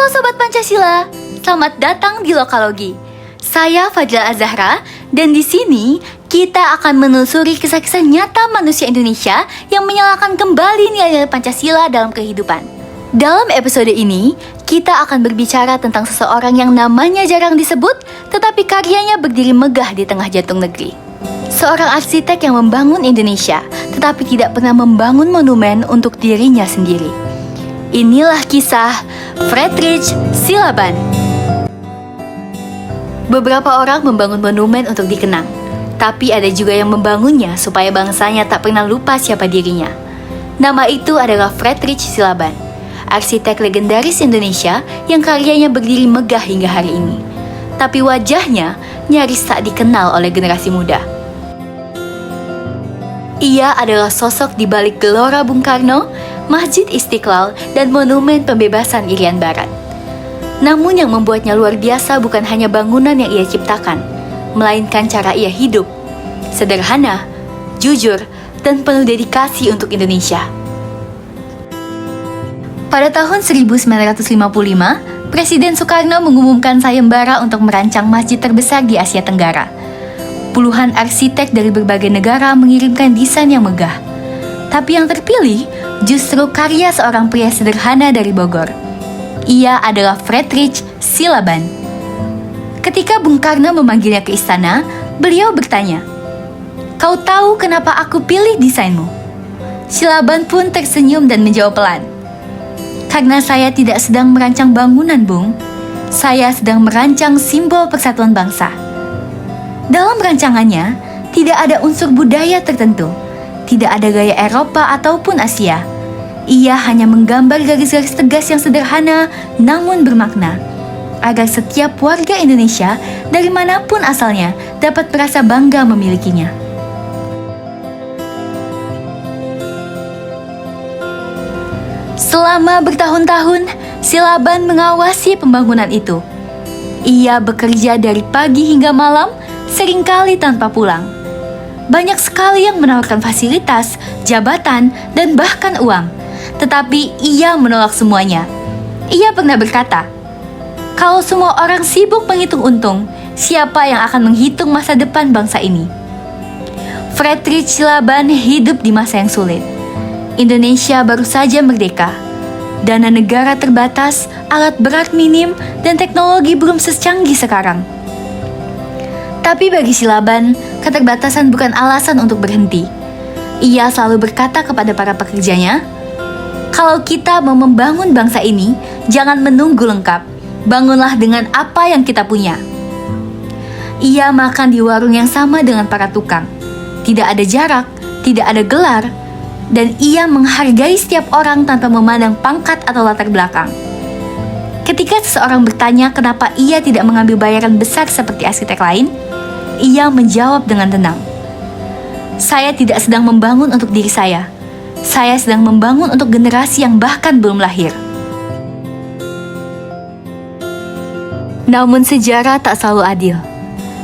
Halo Sobat Pancasila, selamat datang di Lokalogi. Saya Fadila Azahra, dan di sini kita akan menelusuri kisah-kisah nyata manusia Indonesia yang menyalakan kembali nilai-nilai Pancasila dalam kehidupan. Dalam episode ini, kita akan berbicara tentang seseorang yang namanya jarang disebut, tetapi karyanya berdiri megah di tengah jantung negeri. Seorang arsitek yang membangun Indonesia, tetapi tidak pernah membangun monumen untuk dirinya sendiri. Inilah kisah Friedrich Silaban. Beberapa orang membangun monumen untuk dikenang, tapi ada juga yang membangunnya supaya bangsanya tak pernah lupa siapa dirinya. Nama itu adalah Friedrich Silaban, arsitek legendaris Indonesia yang karyanya berdiri megah hingga hari ini. Tapi wajahnya nyaris tak dikenal oleh generasi muda. Ia adalah sosok di balik Gelora Bung Karno, Masjid Istiqlal, dan Monumen Pembebasan Irian Barat. Namun yang membuatnya luar biasa bukan hanya bangunan yang ia ciptakan, melainkan cara ia hidup. Sederhana, jujur, dan penuh dedikasi untuk Indonesia. Pada tahun 1955, Presiden Soekarno mengumumkan sayembara untuk merancang masjid terbesar di Asia Tenggara. Puluhan arsitek dari berbagai negara mengirimkan desain yang megah. Tapi yang terpilih justru karya seorang pria sederhana dari Bogor. Ia adalah Friedrich Silaban. Ketika Bung Karno memanggilnya ke istana, beliau bertanya, "Kau tahu kenapa aku pilih desainmu?" Silaban pun tersenyum dan menjawab pelan, "Karena saya tidak sedang merancang bangunan, Bung. Saya sedang merancang simbol persatuan bangsa." Dalam rancangannya, tidak ada unsur budaya tertentu, tidak ada gaya Eropa ataupun Asia. Ia hanya menggambar garis-garis tegas yang sederhana namun bermakna, agar setiap warga Indonesia dari manapun asalnya dapat merasa bangga memilikinya. Selama bertahun-tahun, Silaban mengawasi pembangunan itu. Ia bekerja dari pagi hingga malam, seringkali tanpa pulang. Banyak sekali yang menawarkan fasilitas, jabatan, dan bahkan uang. Tetapi ia menolak semuanya. Ia pernah berkata, "Kalau semua orang sibuk menghitung untung, siapa yang akan menghitung masa depan bangsa ini?" Friedrich Silaban hidup di masa yang sulit. Indonesia baru saja merdeka. Dana negara terbatas, alat berat minim, dan teknologi belum secanggih sekarang. Tapi bagi Silaban, keterbatasan bukan alasan untuk berhenti. Ia selalu berkata kepada para pekerjanya, "Kalau kita mau membangun bangsa ini, jangan menunggu lengkap. Bangunlah dengan apa yang kita punya." Ia makan di warung yang sama dengan para tukang. Tidak ada jarak, tidak ada gelar, dan ia menghargai setiap orang tanpa memandang pangkat atau latar belakang. Ketika seseorang bertanya kenapa ia tidak mengambil bayaran besar seperti arsitek lain, ia menjawab dengan tenang, "Saya tidak sedang membangun untuk diri saya. Saya sedang membangun untuk generasi yang bahkan belum lahir." Namun sejarah tak selalu adil.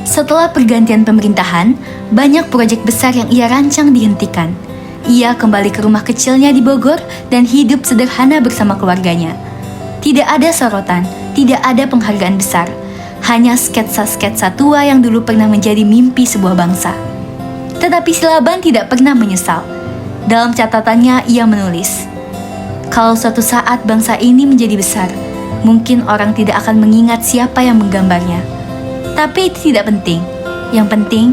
Setelah pergantian pemerintahan, banyak proyek besar yang ia rancang dihentikan. Ia kembali ke rumah kecilnya di Bogor dan hidup sederhana bersama keluarganya. Tidak ada sorotan, tidak ada penghargaan besar. Hanya sketsa-sketsa tua yang dulu pernah menjadi mimpi sebuah bangsa. Tetapi Silaban tidak pernah menyesal. Dalam catatannya ia menulis, "Kalau suatu saat bangsa ini menjadi besar, mungkin orang tidak akan mengingat siapa yang menggambarnya. Tapi itu tidak penting. Yang penting,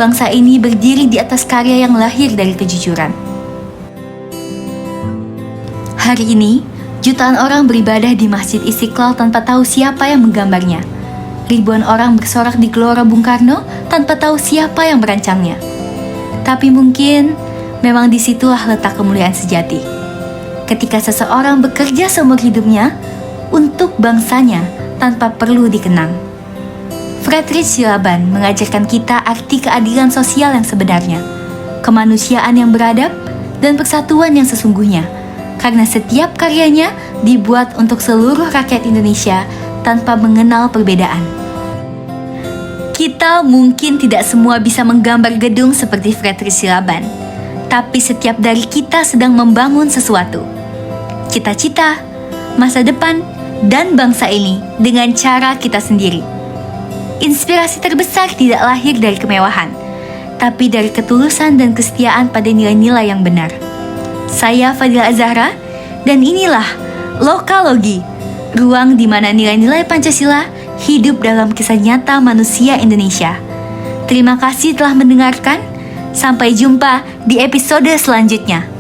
bangsa ini berdiri di atas karya yang lahir dari kejujuran." Hari ini, jutaan orang beribadah di Masjid Istiqlal tanpa tahu siapa yang menggambarnya. Ribuan orang bersorak di Gelora Bung Karno tanpa tahu siapa yang merancangnya. Tapi mungkin memang disitulah letak kemuliaan sejati. Ketika seseorang bekerja seumur hidupnya untuk bangsanya tanpa perlu dikenang. Friedrich Silaban mengajarkan kita arti keadilan sosial yang sebenarnya, kemanusiaan yang beradab, dan persatuan yang sesungguhnya. Karena setiap karyanya dibuat untuk seluruh rakyat Indonesia tanpa mengenal perbedaan. Kita mungkin tidak semua bisa menggambar gedung seperti Friedrich Silaban, tapi setiap dari kita sedang membangun sesuatu. Cita-cita, masa depan, dan bangsa ini dengan cara kita sendiri. Inspirasi terbesar tidak lahir dari kemewahan, tapi dari ketulusan dan kesetiaan pada nilai-nilai yang benar. Saya Fadila Azahra, dan inilah Lokalogi, ruang di mana nilai-nilai Pancasila hidup dalam kisah nyata manusia Indonesia. Terima kasih telah mendengarkan. Sampai jumpa di episode selanjutnya.